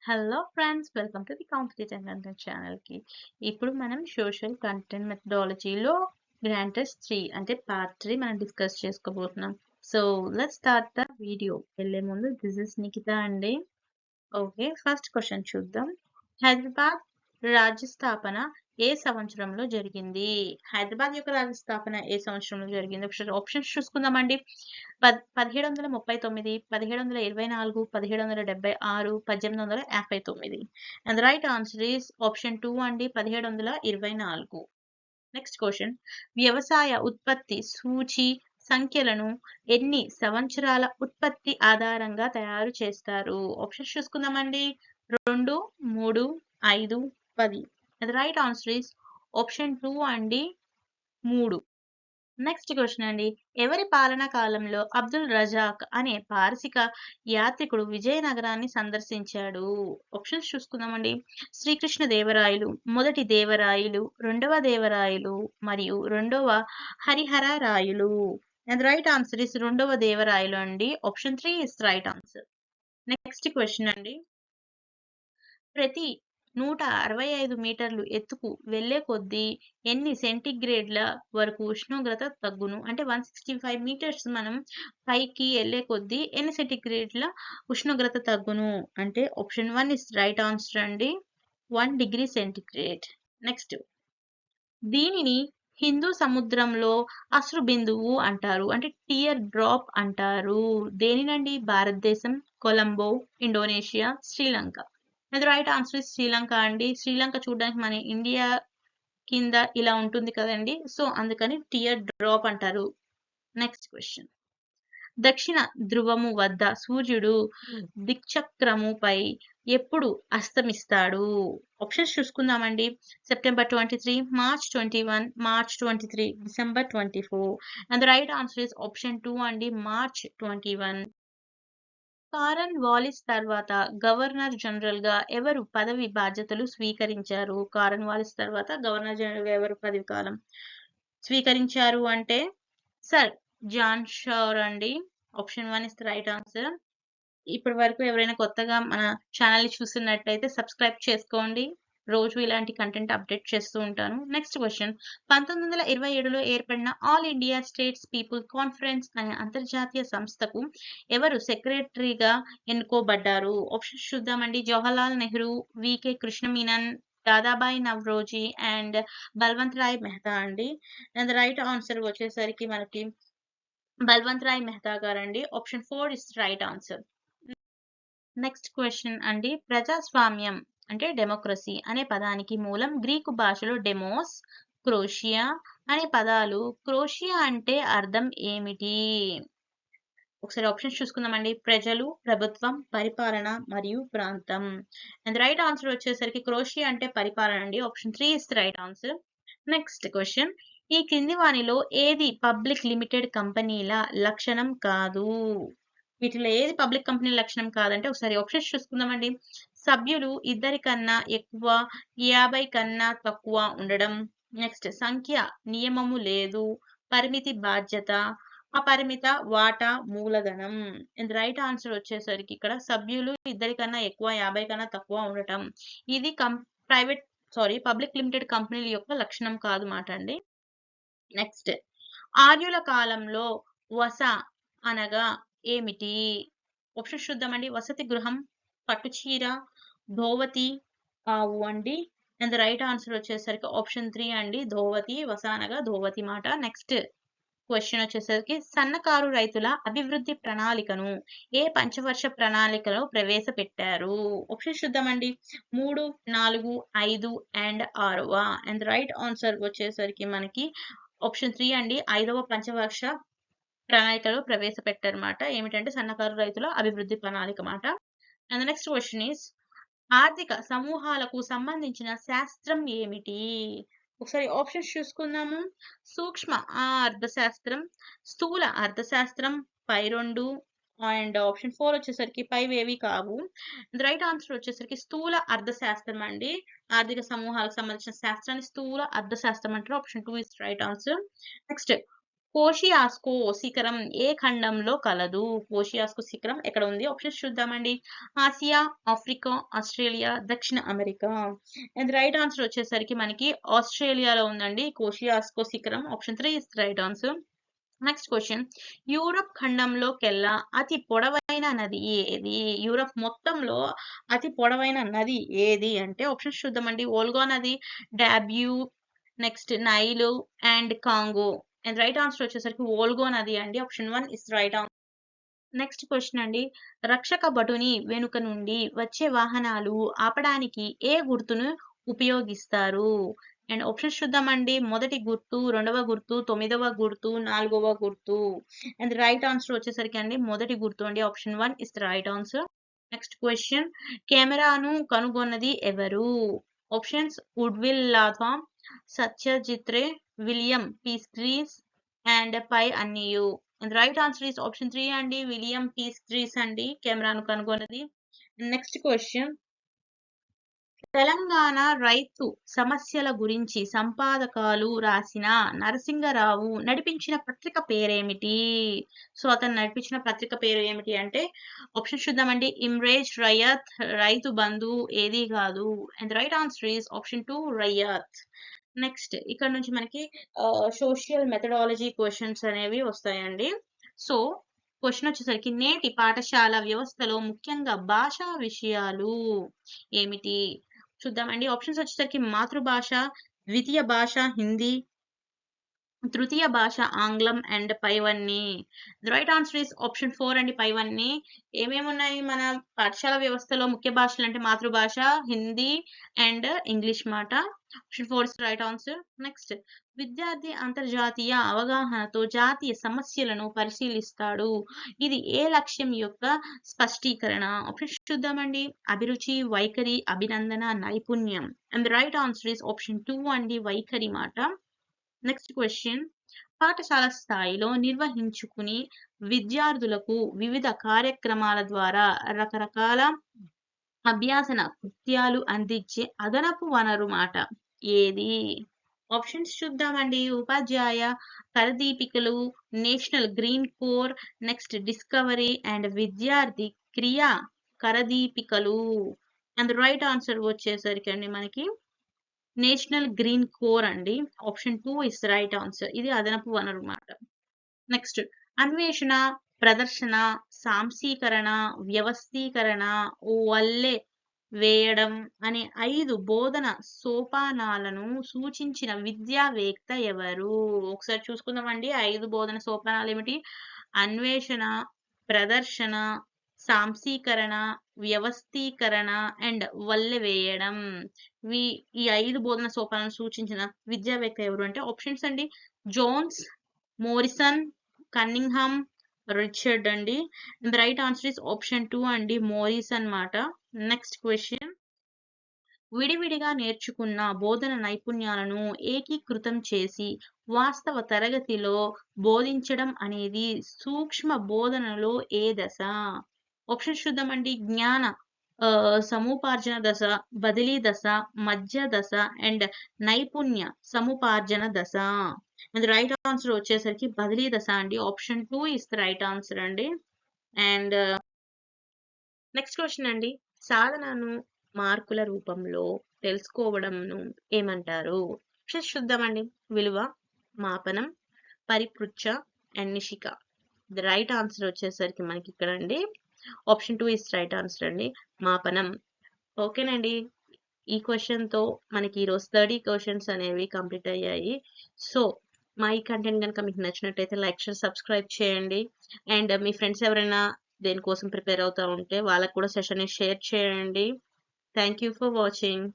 Hello friends, welcome to the competitive content ఛానల్కి. ఇప్పుడు మనం సోషల్ కంటెంట్ మెథడాలజీలో గ్రాండ్ టెస్ట్ 3 అంటే పార్ట్ 3 మనం డిస్కస్ చేసుకోబోతున్నాం. So let's start the video. వెళ్ళే ముందు దిస్ ఇస్ నిఖిత అండి. ఓకే, ఫస్ట్ క్వశ్చన్ చూద్దాం. హైదరాబాద్ రాజ్య స్థాపన ఏ సంవత్సరంలో జరిగింది? హైదరాబాద్ యొక్క రాజ్య స్థాపన ఏ సంవత్సరంలో జరిగింది? ఒకసారి ఆప్షన్స్ చూసుకుందామండి. 1739, 1724, 1776, 1859. And the right answer is option 2 అండి, 1724. Next question. వ్యవసాయ ఉత్పత్తి సూచి సంఖ్యలను ఎన్ని సంవత్సరాల ఉత్పత్తి ఆధారంగా తయారు చేస్తారు? ఆప్షన్స్ చూసుకుందామండి. 2, 3, 5, 10. The right answer is option 2 అండి, 3. నెక్స్ట్ క్వశ్చన్ అండి. ఎవరి పాలనా కాలంలో అబ్దుల్ రజాక్ అనే పారసిక యాత్రికుడు విజయనగరాన్ని సందర్శించాడు? ఆప్షన్స్ చూసుకుందామండి. శ్రీకృష్ణ దేవరాయలు, మొదటి దేవరాయలు, రెండవ దేవరాయలు మరియు రెండవ హరిహర రాయలు. అండ్ రైట్ ఆన్సర్ ఇస్ రెండవ దేవరాయలు అండి. Option 3 is right answer. Next question అండి. ప్రతి 165 మీటర్లు ఎత్తుకు వెళ్లే కొద్దీ ఎన్ని సెంటీగ్రేడ్ల వరకు ఉష్ణోగ్రత తగ్గును? అంటే 165 మీటర్స్ మనం పైకి వెళ్లే కొద్దీ ఎన్ని సెంటీగ్రేడ్ల ఉష్ణోగ్రత తగ్గును? అంటే ఆప్షన్ 1 ఇస్ రైట్ ఆన్సర్ అండి, 1 డిగ్రీ సెంటీగ్రేడ్. నెక్స్ట్, దీనిని హిందూ సముద్రంలో అశ్రు బిందువు అంటారు, అంటే టియర్ డ్రాప్ అంటారు. దేనినండి? భారతదేశం, కొలంబో, ఇండోనేషియా, శ్రీలంక. అది రైట్ ఆన్సర్ ఇస్ శ్రీలంక అండి. శ్రీలంక చూడడానికి మన ఇండియా కింద ఇలా ఉంటుంది కదండి, సో అందుకని టియర్ డ్రాప్ అంటారు. Next question. దక్షిణ ధ్రువము వద్ద సూర్యుడు దిక్చక్రముపై ఎప్పుడు అస్తమిస్తాడు? ఆప్షన్స్ చూసుకుందామండి. September 23, March 21, March 23, December 24. And the right answer is option 2 అండి, మార్చ్ 21. కారన్ వాలిస్ తర్వాత గవర్నర్ జనరల్ గా ఎవరు పదవి బాధ్యతలు స్వీకరించారు? కారన్ వాలిస్ తర్వాత గవర్నర్ జనరల్ గా ఎవరు పదవి కాలం స్వీకరించారు అంటే సర్ జాన్ షార్ అండి. Option 1 is the right answer. ఇప్పటి వరకు ఎవరైనా కొత్తగా మన ఛానల్ ని చూస్తున్నట్టయితే సబ్స్క్రైబ్ చేసుకోండి. రోజు ఇలాంటి కంటెంట్ అప్డేట్ చేస్తూ ఉంటాను. Next question. 1927లో ఏర్పడిన all India states people conference అనే అంతర్జాతీయ సంస్థకు ఎవరు సెక్రటరీగా ఎన్నుకోబడ్డారు? ఆప్షన్స్ చూద్దామండి. జవహర్లాల్ నెహ్రూ, వికే కృష్ణ మీనన్, దాదాబాయి నవరోజీ అండ్ బల్వంత్ రాయ్ మెహతా అండి. అండ్ రైట్ ఆన్సర్ వచ్చేసరికి మనకి బల్వంత్ రాయ్ మెహతా గారండి. Option 4 is right answer. Next question అండి. ప్రజాస్వామ్యం అంటే డెమోక్రసీ అనే పదానికి మూలం గ్రీకు భాషలో డెమోస్, క్రోషియా అనే పదాలు. క్రోషియా అంటే అర్థం ఏమిటి? ఒకసారి ఆప్షన్స్ చూసుకుందామండి. ప్రజలు, ప్రభుత్వం, పరిపాలన మరియు ప్రాంతం. అండ్ రైట్ ఆన్సర్ వచ్చేసరికి క్రోషియా అంటే పరిపాలన అండి. Option 3 is right answer. Next question. ఈ క్రింది వానిలో ఏది పబ్లిక్ లిమిటెడ్ కంపెనీల లక్షణం కాదు? వీటిలో ఏది పబ్లిక్ కంపెనీ లక్షణం కాదంటే ఒకసారి ఆప్షన్స్ చూసుకుందామండి. సభ్యులు 2 కన్నా ఎక్కువ, 50 కన్నా తక్కువ ఉండడం. నెక్స్ట్, సంఖ్య నియమము లేదు, పరిమితి బాధ్యత, అపరిమిత వాటా మూలధనం. రైట్ ఆన్సర్ వచ్చేసరికి ఇక్కడ సభ్యులు 2 కన్నా ఎక్కువ, 50 కన్నా తక్కువ ఉండటం. ఇది పబ్లిక్ లిమిటెడ్ కంపెనీల యొక్క లక్షణం కాదు మాట అండి. నెక్స్ట్, ఆర్యుల కాలంలో వస అనగా ఏమిటి? ఆప్షన్స్ చూద్దామండి. వసతి గృహం, పట్టుచీర, ధోవతి, ఆవు అండి. అండ్ రైట్ ఆన్సర్ వచ్చేసరికి ఆప్షన్ 3 అండి, ధోవతి. వస అనగా ధోవతి మాట. నెక్స్ట్ క్వశ్చన్ వచ్చేసరికి సన్నకారు రైతుల అభివృద్ధి ప్రణాళికను ఏ పంచవర్ష ప్రణాళికలో ప్రవేశపెట్టారు? ఆప్షన్స్ చూద్దామండి. 3, 4, 5 అండ్ 6వ. అండ్ రైట్ ఆన్సర్ వచ్చేసరికి మనకి ఆప్షన్ 3 అండి, 5వ పంచవర్ష ప్రణాళికలో ప్రవేశపెట్టారన్నమాట. ఏమిటంటే సన్నకారు రైతుల అభివృద్ధి ప్రణాళిక మాట. అండ్ నెక్స్ట్ క్వశ్చన్ ఈస్ ఆర్థిక సమూహాలకు సంబంధించిన శాస్త్రం ఏమిటి? ఒకసారి ఆప్షన్స్ చూసుకుందాము. సూక్ష్మ అర్థశాస్త్రం, స్థూల అర్థశాస్త్రం, పై 2 అండ్ ఆప్షన్ 4 వచ్చేసరికి పైవేవి కావు. రైట్ ఆన్సర్ వచ్చేసరికి స్థూల అర్థశాస్త్రం అండి. ఆర్థిక సమూహాలకు సంబంధించిన శాస్త్రాన్ని స్థూల అర్థశాస్త్రం అంటారు. Option 2 is right answer. Next, Kosciuszko శిఖరం ఏ ఖండంలో కలదు? కోషియాస్కో శిఖరం ఎక్కడ ఉంది? ఆప్షన్స్ చూద్దామండి. ఆసియా, ఆఫ్రికా, ఆస్ట్రేలియా, దక్షిణ అమెరికా. అండ్ రైట్ ఆన్సర్ వచ్చేసరికి మనకి ఆస్ట్రేలియాలో ఉందండి కోషియాస్కో శిఖరం. Option 3 is right answer. Next question, Europe ఖండంలోకెల్లా అతి పొడవైన నది ఏది? యూరప్ మొత్తంలో అతి పొడవైన నది ఏది అంటే ఆప్షన్స్ చూద్దామండి. ఓల్గా నది, Danube, next Nile and Congo. And right answer వచ్చేసరికి ఓల్గో నది అండి. Option 1 is right answer. Next question అండి, రక్షక భటుని వెనుక నుండి వచ్చే వాహనాలు ఆపడానికి ఏ గుర్తును ఉపయోగిస్తారు? అండ్ ఆప్షన్స్ చూద్దామండి. మొదటి గుర్తు, రెండవ గుర్తు, 9వ గుర్తు, 4వ గుర్తు. అండ్ రైట్ ఆన్సర్ వచ్చేసరికి అండి మొదటి గుర్తు అండి. Option 1 is the right answer. Next question, కెమెరాను కనుగొన్నది ఎవరు? Options Woodville Latham, Satyajit Ray, William పీస్ట్రీస్ అండ్ పై అన్నియు. రైట్ ఆన్సర్ ఇస్ ఆప్షన్ 3 అండి. విలియం పీస్ట్రీస్ అండి కెమెరాను కనుగొన్నది. నెక్స్ట్ క్వశ్చన్, తెలంగాణ రైతు సమస్యల గురించి సంపాదకాలు రాసిన నరసింగరావు నడిపించిన పత్రిక పేరేమిటి? సో అతను నడిపించిన పత్రిక పేరు ఏమిటి అంటే ఆప్షన్ చూద్దామండి. ఇమ్రేజ్, రయత్, రైతు బంధు, ఏది కాదు. And right answer is option 2 రయత్. నెక్స్ట్ ఇక్కడ నుంచి మనకి సోషల్ మెథడాలజీ క్వశ్చన్స్ అనేవి వస్తాయండి. సో క్వశ్చన్ వచ్చేసరికి, నేటి పాఠశాల వ్యవస్థలో ముఖ్యంగా భాషా విషయాలు ఏమిటి? చూద్దామండి. ఆప్షన్స్ వచ్చేసరికి మాతృభాష, ద్వితీయ భాష హిందీ, తృతీయ భాష ఆంగ్లం అండ్ పైవన్నీ. రైట్ ఆన్సర్ ఇస్ ఆప్షన్ 4 అండి. పైవన్నీ. ఏమేమి ఉన్నాయి మన పాఠశాల వ్యవస్థలో? ముఖ్య భాషలు అంటే మాతృభాష, హిందీ అండ్ ఇంగ్లీష్ మాట. Option 4 is right answer. Next, విద్యార్థి అంతర్జాతీయ అవగాహనతో జాతీయ సమస్యలను పరిశీలిస్తాడు. ఇది ఏ లక్ష్యం యొక్క స్పష్టీకరణ? ఆప్షన్ చూద్దామండి. అభిరుచి, వైఖరి, అభినందన, నైపుణ్యం. And right answer is option 2 అండి. వైఖరి మాట. నెక్స్ట్ క్వశ్చన్, పాఠశాల స్థాయిలో నిర్వహించుకుని విద్యార్థులకు వివిధ కార్యక్రమాల ద్వారా రకరకాల అభ్యాసన కృత్యాలు అందించే అదనపు వనరు మాట ఏది? ఆప్షన్స్ చూద్దామండి. ఉపాధ్యాయ కరదీపికలు, national green corps, next discovery and విద్యార్థి క్రియా కరదీపికలు. అండ్ రైట్ ఆన్సర్ వచ్చేసరికి అండి మనకి నేషనల్ గ్రీన్ కోర్ అండి. Option 2 is right answer. ఇది అదనపు వనరు మాట. నెక్స్ట్, అన్వేషణ, ప్రదర్శన, సాంశీకరణ, వ్యవస్థీకరణ, వల్లె వేయడం అనే 5 బోధన సోపానాలను సూచించిన విద్యావేత్త ఎవరు? ఒకసారి చూసుకుందామండి. 5 బోధన సోపానాలు ఏమిటి? అన్వేషణ, ప్రదర్శన, సాంశీకరణ, వ్యవస్థీకరణ అండ్ వల్లె వేయడం. ఈ 5 బోధన సోపానాలను సూచించిన విద్యావేత్త ఎవరు అంటే ఆప్షన్స్ అండి. జోన్స్, మోరిసన్, కన్నింగ్హామ్, రిచర్డ్ అండి. The right answer is option 2 అండి. మోరిసన్ మాట. నెక్స్ట్ క్వశ్చన్, విడివిడిగా నేర్చుకున్న బోధన నైపుణ్యాలను ఏకీకృతం చేసి వాస్తవ తరగతిలో బోధించడం అనేది సూక్ష్మ బోధనలో ఏ దశ? ఆప్షన్స్ చూద్దామండి. జ్ఞాన సముపార్జన దశ, బదిలీ దశ, మధ్య దశ అండ్ నైపుణ్య సముపార్జన దశ. అండ్ రైట్ ఆన్సర్ వచ్చేసరికి బదిలీ దశ అండి. Option 2 is the right answer అండి. అండ్ నెక్స్ట్ క్వశ్చన్ అండి, సాధనను మార్కుల రూపంలో తెలుసుకోవడంను ఏమంటారు? చూద్దామండి. విలువ, మాపనం, పరిపృచ్ఛ అండ్ నిశిక. ద రైట్ ఆన్సర్ వచ్చేసరికి మనకి ఇక్కడ అండి ఆప్షన్ 2 ఇస్ రైట్ ఆన్సర్ అండి. మాపనం. ఓకేనండి. ఈ క్వశ్చన్తో మనకి ఈరోజు 30 క్వశ్చన్స్ అనేవి కంప్లీట్ అయ్యాయి. సో మా ఈ కంటెంట్ కనుక మీకు నచ్చినట్టయితే లైక్ చేసి సబ్స్క్రైబ్ చేయండి. అండ్ మీ ఫ్రెండ్స్ ఎవరైనా దేనికోసం ప్రిపేర్ అవుతూ ఉంటే వాళ్ళకు కూడా సెషన్ షేర్ చేయండి. Thank you for watching.